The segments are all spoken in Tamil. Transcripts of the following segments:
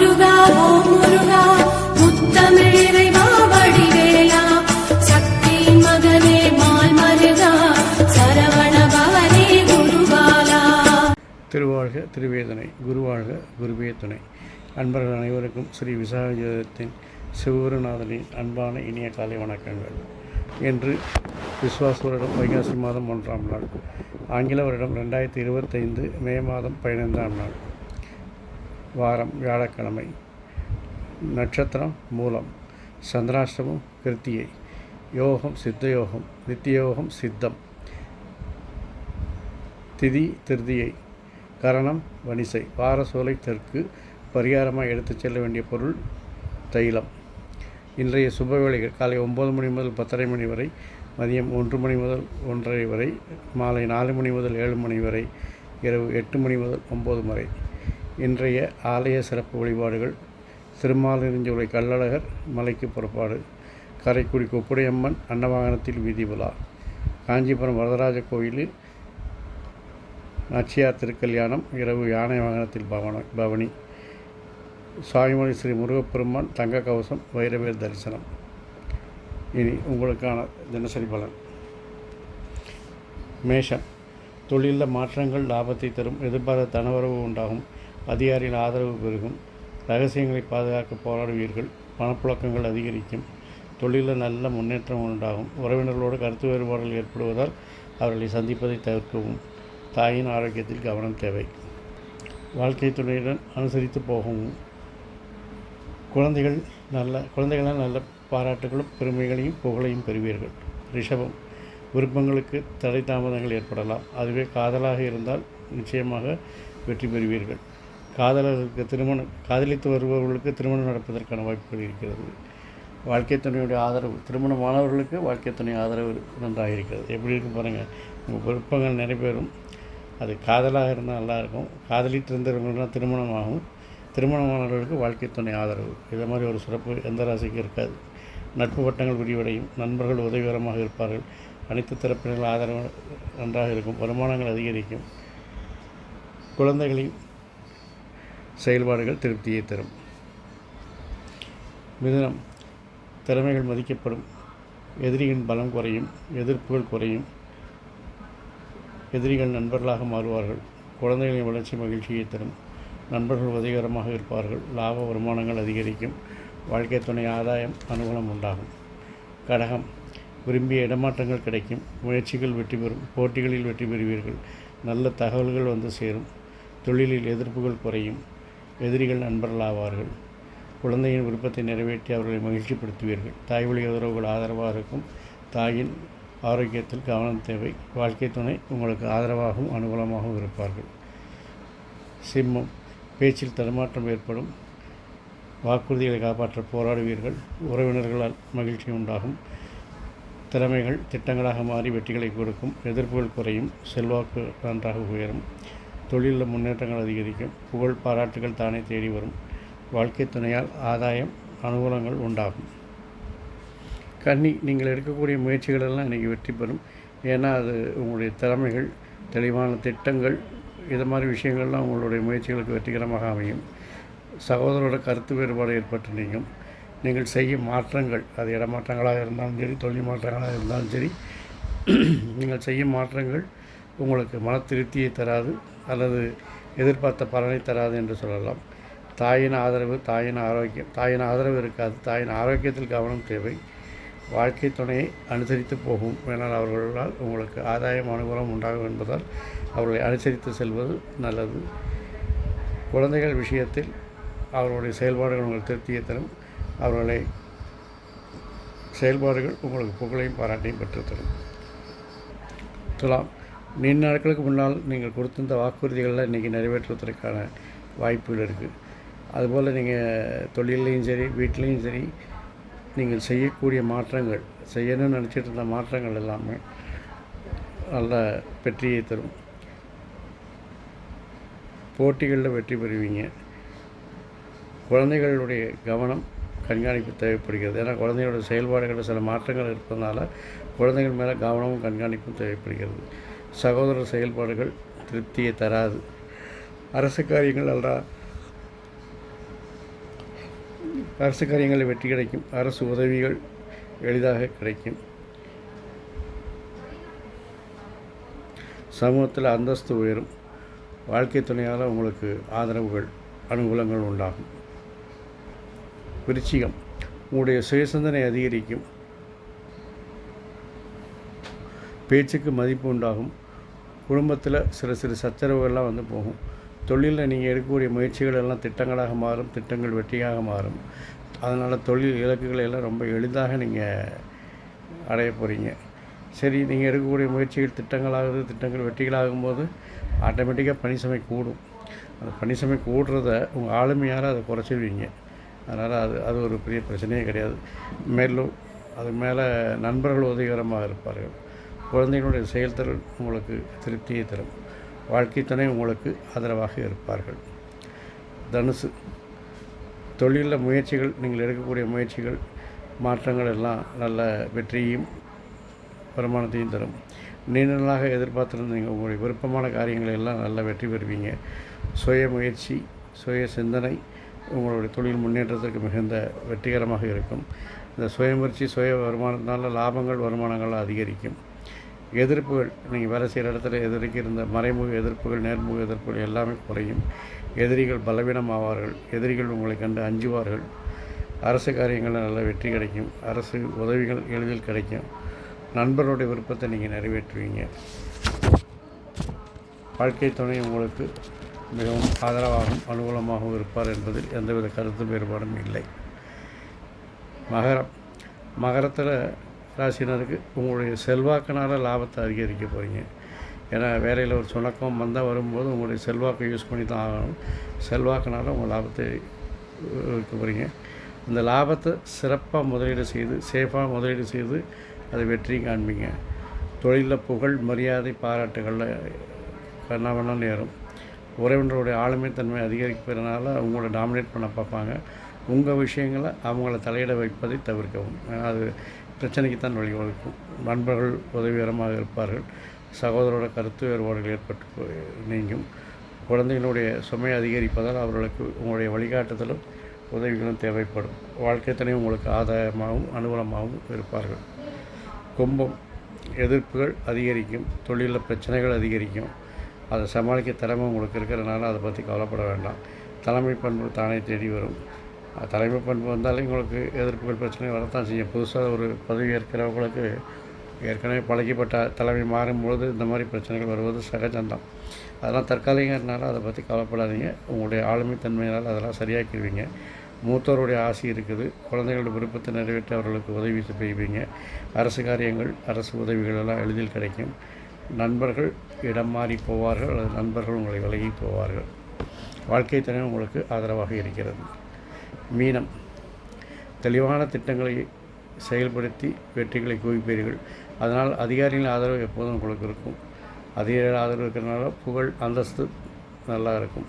முருகா ஓம் முருகா முத்தமிழிறைவா வடிவேலா சக்தி மகனே மால் மருகா சரவண பவனே குருபாலா. திருவாழ்க திருவேதனை, குருவாழ்க குருவே துணை. அன்பர்கள் அனைவருக்கும் ஸ்ரீ விசாகஜோதிடத்தின் சிவகுருநாதனின் அன்பான இனிய காலை வணக்கங்கள். இன்று விஸ்வாச வருடம் வைகாசி மாதம் 1ஆம் நாள், ஆங்கில வருடம் 2025 மே மாதம் 15ஆம் நாள், வாரம் வியாழக்கிழமை, நட்சத்திரம் மூலம், சந்திராஷ்டமம் கிருத்திகை, யோகம் சித்த யோகம், நித்தியோகம் சித்தம், திதி திருதியை, கரணம் வனிசை, வாரசோலை தெற்கு. பரிகாரமாக எடுத்துச் செல்ல வேண்டிய பொருள் தைலம். இன்றைய சுப வேளைகள் காலை 9 மணி முதல் 10:30 மணி வரை, மதியம் 1 மணி முதல் 1:30 வரை, மாலை 4 மணி முதல் 7 மணி வரை, இரவு 8 மணி முதல் 9 வரை. இன்றைய ஆலய சிறப்பு வழிபாடுகள்: திருமாலிருஞ்சோலை கள்ளழகர் மலைக்கு புறப்பாடு, காரைக்குடி கொப்புடையம்மன் அன்னவாகனத்தில் வீதி உலா, காஞ்சிபுரம் வரதராஜ கோயிலில் நாச்சியார் திருக்கல்யாணம், இரவு யானை வாகனத்தில் பவனி, சுவாமிமலை ஸ்ரீ முருகப்பெருமான் தங்க கவசம் வைரவேல் தரிசனம். இனி உங்களுக்கான தினசரி பலன். மேஷம், தொழிலில் மாற்றங்கள் லாபத்தை தரும், எதிர்பார்த்த தனவரவு உண்டாகும், அதிகாரியின் ஆதரவு பெருகும், ரகசியங்களை பாதுகாக்க போராடுவீர்கள், பணப்புழக்கங்கள் அதிகரிக்கும், தொழிலில் நல்ல முன்னேற்றம் உண்டாகும், உறவினர்களோடு கருத்து வேறுபாடுகள் ஏற்படுவதால் அவர்களை சந்திப்பதை தவிர்க்கவும், தாயின் ஆரோக்கியத்தில் கவனம் தேவை, வாழ்க்கை துணையுடன் அனுசரித்து போகவும், குழந்தைகளால் நல்ல பாராட்டுகளும் பெருமைகளையும் புகழையும் பெறுவீர்கள். ரிஷபம், விருப்பங்களுக்கு தடை தாமதங்கள் ஏற்படலாம், அதுவே காதலாக இருந்தால் நிச்சயமாக வெற்றி பெறுவீர்கள். காதலித்து வருபவர்களுக்கு திருமணம் நடப்பதற்கான வாய்ப்புகள் இருக்கிறது. வாழ்க்கை துணையுடைய ஆதரவு, திருமணமானவர்களுக்கு வாழ்க்கை துணை ஆதரவு நன்றாக இருக்கிறது. எப்படி இருக்கு பாருங்கள், உங்கள் விருப்பங்கள் நிறைவேறும். அது காதலாக இருந்தால் நல்லாயிருக்கும். காதலித்து இருந்தவர்கள்னால் திருமணமாகும், திருமணமானவர்களுக்கு வாழ்க்கை துணை ஆதரவு. இதை மாதிரி ஒரு சிறப்பு எந்த ராசிக்கு இருக்காது. நட்பு வட்டங்கள் விரிவடையும், நண்பர்கள் உதவிகரமாக இருப்பார்கள், அனைத்து தரப்பினர்கள் ஆதரவு நன்றாக இருக்கும், வருமானங்கள் அதிகரிக்கும், குழந்தைகளின் செயல்பாடுகள் திருப்தியை தரும். மிதுனம், திறமைகள் மதிக்கப்படும், எதிரிகளின் பலம் குறையும், எதிர்ப்புகள் குறையும், எதிரிகள் நண்பர்களாக மாறுவார்கள், குழந்தைகளின் வளர்ச்சி மகிழ்ச்சியை தரும், நண்பர்கள் உதவிகரமாக இருப்பார்கள், லாப வருமானங்கள் அதிகரிக்கும், வாழ்க்கை துணை ஆதாயம் அனுகூலம் உண்டாகும். கடகம், விரும்பிய இடமாற்றங்கள் கிடைக்கும், முயற்சிகள் வெற்றி பெறும், போட்டிகளில் வெற்றி பெறுவீர்கள், நல்ல தகவல்கள் வந்து சேரும், தொழிலில் எதிர்ப்புகள் குறையும், எதிரிகள் நண்பர்களாவார்கள், குழந்தையின் விருப்பத்தை நிறைவேற்றி அவர்களை மகிழ்ச்சிப்படுத்துவீர்கள், தாய் வழி உறவுகள் ஆதரவாக இருக்கும், தாயின் ஆரோக்கியத்தில் கவனம் தேவை, வாழ்க்கை துணை உங்களுக்கு ஆதரவாகவும் அனுகூலமாகவும் இருப்பார்கள். சிம்மம், பேச்சில் தடுமாற்றம் ஏற்படும், வாக்குறுதிகளை காப்பாற்ற போராடுவீர்கள், உறவினர்களால் மகிழ்ச்சி உண்டாகும், திறமைகள் திட்டங்களாக மாறி வெற்றிகளை கொடுக்கும், எதிர்ப்புகள் குறையும், செல்வாக்கு நன்றாக உயரும், தொழிலில் முன்னேற்றங்கள் அதிகரிக்கும், புகழ் பாராட்டுகள் தானே தேடி வரும், வாழ்க்கை துணையால் ஆதாயம் அனுகூலங்கள் உண்டாகும். கன்னி, நீங்கள் எடுக்கக்கூடிய முயற்சிகளெல்லாம் இன்றைக்கி வெற்றி பெறும். ஏன்னா அது உங்களுடைய திறமைகள், தெளிவான திட்டங்கள், இது மாதிரி விஷயங்கள்லாம் உங்களுடைய முயற்சிகளுக்கு வெற்றிகரமாக அமையும். சகோதரோட கருத்து வேறுபாடு ஏற்பட்டு நீங்கள் செய்யும் மாற்றங்கள், அது இடமாற்றங்களாக இருந்தாலும் சரி, தொழில் மாற்றங்களாக இருந்தாலும் சரி, நீங்கள் செய்யும் மாற்றங்கள் உங்களுக்கு மன திருப்தியை தராது அல்லது எதிர்பார்த்த பலனை தராது என்று சொல்லலாம். தாயின் ஆதரவு, தாயின் ஆதரவு இருக்காது, தாயின் ஆரோக்கியத்தில் கவனம் தேவை, வாழ்க்கை துணையை அனுசரித்து போகும். வேணால் அவர்களால் உங்களுக்கு ஆதாயம் அனுகூலம் உண்டாகும் என்பதால் அவர்களை அனுசரித்து செல்வது நல்லது. குழந்தைகள் விஷயத்தில் அவர்களுடைய செயல்பாடுகள் உங்களுக்கு திருப்தியை தரும், அவர்களை செயல்பாடுகள் உங்களுக்கு புகழையும் பாராட்டையும் பெற்றுத்தரும். துலாம், நீண்ட நாட்களுக்கு முன்னால் நீங்கள் கொடுத்திருந்த வாக்குறுதிகளில் இன்றைக்கி நிறைவேற்றுவதற்கான வாய்ப்புகள் இருக்குது. அதுபோல் நீங்கள் தொழிலையும் சரி, வீட்டிலையும் சரி, நீங்கள் செய்யக்கூடிய மாற்றங்கள், செய்யணும்னு நினச்சிட்டு இருந்த மாற்றங்கள் எல்லாமே நல்ல வெற்றியை தரும். போட்டிகளில் வெற்றி பெறுவீங்க. குழந்தைகளுடைய கவனம் கண்காணிப்பு தேவைப்படுகிறது. ஏன்னா குழந்தைகளோட செயல்பாடுகளில் சில மாற்றங்கள் இருப்பதனால குழந்தைகள் மேலே கவனமும் கண்காணிப்பும் தேவைப்படுகிறது. சகோதரர் செயல்பாடுகள் திருப்தியை தராது. அரசு காரியங்கள் எல்லாம் அரசு காரியங்களில் வெற்றி கிடைக்கும். அரசு உதவிகள் எளிதாக கிடைக்கும். சமூகத்தில் அந்தஸ்து உயரும். வாழ்க்கை துணையால் உங்களுக்கு ஆதரவுகள் அனுகூலங்கள் உண்டாகும். விருச்சிகம், உங்களுடைய சுயசிந்தனை அதிகரிக்கும். பேச்சுக்கு மதிப்பு உண்டாகும். குடும்பத்தில் சிறு சச்சரவுகள்லாம் வந்து போகும். தொழிலில் நீங்கள் எடுக்கக்கூடிய முயற்சிகள் எல்லாம் திட்டங்களாக மாறும். திட்டங்கள் வெற்றியாக மாறும். அதனால் தொழில் இலக்குகளை எல்லாம் ரொம்ப எளிதாக நீங்கள் அடைய போகிறீங்க. சரி, நீங்கள் எடுக்கக்கூடிய முயற்சிகள் திட்டங்கள் வெற்றிகளாகும்போது ஆட்டோமேட்டிக்காக பணிசுமை கூடும். அந்த பணிசுமை கூடுறத உங்கள் ஆளுமையால் அதை குறைச்சிடுவீங்க. அதனால் அது ஒரு பெரிய பிரச்சனையே கிடையாது. மேலும் அது மேலே நண்பர்கள் உதவிகரமாக இருப்பார்கள். குழந்தைகளுடைய செயல்திறன் உங்களுக்கு திருப்தியை தரும். வாழ்க்கை துணை உங்களுக்கு ஆதரவாக இருப்பார்கள். தனுசு, தொழிலில் முயற்சிகள், நீங்கள் எடுக்கக்கூடிய முயற்சிகள் மாற்றங்கள் எல்லாம் நல்ல வெற்றியையும் வருமானத்தையும் தரும். நீண்ட நாளாக எதிர்பார்த்துருந்த நீங்கள் உங்களுடைய விருப்பமான காரியங்களை எல்லாம் நல்ல வெற்றி பெறுவீங்க. சுய முயற்சி, சுய சிந்தனை உங்களுடைய தொழில் முன்னேற்றத்திற்கு மிகுந்த வெற்றிகரமாக இருக்கும். இந்த சுய முயற்சி, சுய வருமானத்தினால லாபங்கள் வருமானங்கள் அதிகரிக்கும். எதிர்ப்புகள், நீங்கள் வேலை செய்கிற இடத்துல இருந்த மறைமுக எதிர்ப்புகள், நேர்முக எதிர்ப்புகள் எல்லாமே குறையும். எதிரிகள் பலவீனமாவார்கள். எதிரிகள் உங்களை கண்டு அஞ்சுவார்கள். அரசு காரியங்களில் நல்ல வெற்றி கிடைக்கும். அரசு உதவிகள் எளிதில் கிடைக்கும். நண்பர்களுடைய விருப்பத்தை நீங்கள் நிறைவேற்றுவீங்க. வாழ்க்கை துணை உங்களுக்கு மிகவும் ஆதரவாகவும் அனுகூலமாகவும் இருப்பார் என்பதில் எந்தவித கருத்து வேறுபாடும் இல்லை. மகரம், மகரத்தில் ராசினருக்கு உங்களுடைய செல்வாக்கினால் லாபத்தை அதிகரிக்க போகிறீங்க. ஏன்னா வேலையில் ஒரு சுணக்கம் வந்தால் வரும்போது உங்களுடைய செல்வாக்கை யூஸ் பண்ணி தான் ஆகணும். செல்வாக்கினால் உங்கள் லாபத்தை இருக்க போகிறீங்க. அந்த லாபத்தை சிறப்பாக முதலீடு செய்து, சேஃபாக முதலீடு செய்து அதை வெற்றியும் காண்பீங்க. தொழிலில் புகழ், மரியாதை, பாராட்டுகளில் கண்ணாவண்ணம் ஏறும். உறவினருடைய ஆளுமைத்தன்மை அதிகரிப்பதனால உங்களை டாமினேட் பண்ண பார்ப்பாங்க. உங்கள் விஷயங்களை அவங்கள தலையிட வைப்பதை தவிர்க்கவும். அது பிரச்சனைக்குத்தான் வழிவகுக்கும். நண்பர்கள் உதவிகரமாக இருப்பார்கள். சகோதரோட கருத்து வேறுபாடுகள் ஏற்பட்டு நீங்கும். குழந்தைகளுடைய சுமை அதிகரிப்பதால் அவர்களுக்கு உங்களுடைய வழிகாட்டுதலும் உதவிகளும் தேவைப்படும். வாழ்க்கை துணை உங்களுக்கு ஆதாயமாகவும் அனுகூலமாகவும் இருப்பார்கள். கும்பம், எதிர்ப்புகள் அதிகரிக்கும். தொழிலில் பிரச்சனைகள் அதிகரிக்கும். அதை சமாளிக்க திறமை உங்களுக்கு இருக்கிறதுனால அதை பற்றி கவலைப்பட வேண்டாம். தலைமை பண்பு தானே தேடி வரும். தலைமை பண்பு வந்தாலே உங்களுக்கு எதிர்ப்புகள் பிரச்சனை வரத்தான் செய்யும். புதுசாக ஒரு பதவி ஏற்கிறவங்களுக்கு ஏற்கனவே பழகிப்பட்ட தலைமை மாறும்பொழுது இந்த மாதிரி பிரச்சனைகள் வருவது சகஜம்தான். அதெல்லாம் தற்காலிகங்கிறதுனால அதை பற்றி கவலைப்படாதீங்க. உங்களுடைய ஆளுமைத்தன்மையினால் அதெல்லாம் சரியாக்கிடுவீங்க. மூத்தோருடைய ஆசை இருக்குது. குழந்தைகளுடைய விருப்பத்தை நிறைவேற்றி அவர்களுக்கு உதவி செய்வீங்க. அரசு காரியங்கள், அரசு உதவிகள் எல்லாம் எளிதில் கிடைக்கும். நண்பர்கள் இடம் மாறி போவார்கள் அல்லது நண்பர்கள் உங்களை விலகி போவார்கள். வாழ்க்கை துணை உங்களுக்கு ஆதரவாக இருக்கிறது. மீனம், தெளிவான திட்டங்களை செயல்படுத்தி வெற்றிகளை குவிப்பீர்கள். அதனால் அதிகாரிகளின் ஆதரவு எப்போதும் உங்களுக்கு இருக்கும். அதிகாரிகள் ஆதரவு இருக்கிறதுனால புகழ், அந்தஸ்து நல்லா இருக்கும்.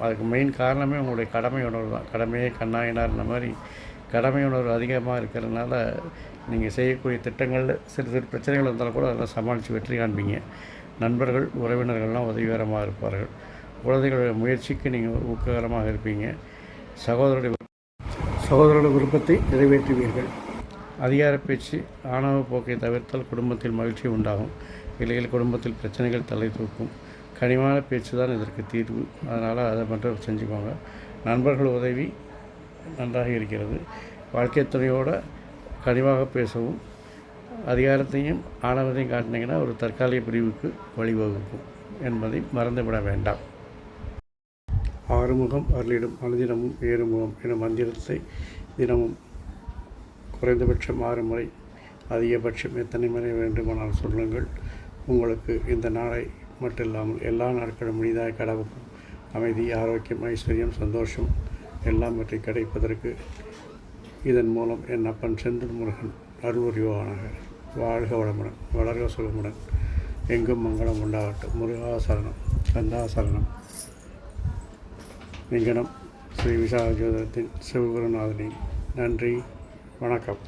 அதுக்கு மெயின் காரணமே உங்களுடைய கடமை உணர்வு தான். கடமையே கண்ணாயினார் இந்த மாதிரி கடமை உணர்வு அதிகமாக இருக்கிறதுனால நீங்கள் செய்யக்கூடிய திட்டங்களில் சிறு பிரச்சனைகள் இருந்தாலும் கூட அதெல்லாம் சமாளித்து வெற்றி காண்பீங்க. நண்பர்கள், உறவினர்கள்லாம் உதவிகரமாக இருப்பார்கள். குழந்தைகளுடைய முயற்சிக்கு நீங்கள் ஊக்ககரமாக இருப்பீங்க. சகோதரருடைய விருப்பத்தை நிறைவேற்றுவீர்கள். அதிகார பேச்சு, ஆணவ போக்கை தவிர்த்தால் குடும்பத்தில் மகிழ்ச்சி உண்டாகும். இல்லையில் குடும்பத்தில் பிரச்சனைகள் தலை தூக்கும். கனிவான பேச்சு தான் இதற்கு தீர்வு. அதனால் அதை மட்டும் செஞ்சுக்கோங்க. நண்பர்கள் உதவி நன்றாக இருக்கிறது. வாழ்க்கை துணையோடு கனிவாக பேசவும், அதிகாரத்தையும் ஆணவத்தையும் காட்டினீங்கன்னா ஒரு தற்காலிக பிரிவுக்கு வழிவகுக்கும் என்பதை மறந்துவிட வேண்டாம். ஆறுமுகம் அருளிடும் அனுதினமும் ஏறுமுகம் எனும் மந்திரத்தை தினமும் குறைந்தபட்சம் 6 முறை, அதிகபட்சம் எத்தனை முறை வேண்டுமானால் சொல்லுங்கள். உங்களுக்கு இந்த நாளை மட்டும் இல்லாமல் எல்லா நாட்களும் முனிதாய் கடவுளும் அமைதி, ஆரோக்கியம், ஐஸ்வர்யம், சந்தோஷம் எல்லாம் பற்றி கிடைப்பதற்கு இதன் மூலம் என் அப்பன் செந்தில் முருகன் அருள்வரிவானாக. வாழ்க வளமுடன், வளர்க சுகமுடன், எங்கும் மங்களம் உண்டாகட்டும். முருகாசரணம், கந்தாசரணம். லிங்கனம் ஸ்ரீ விசாக ஜோதிடத்தின் சிவகுருநாதனின் நன்றி, வணக்கம்.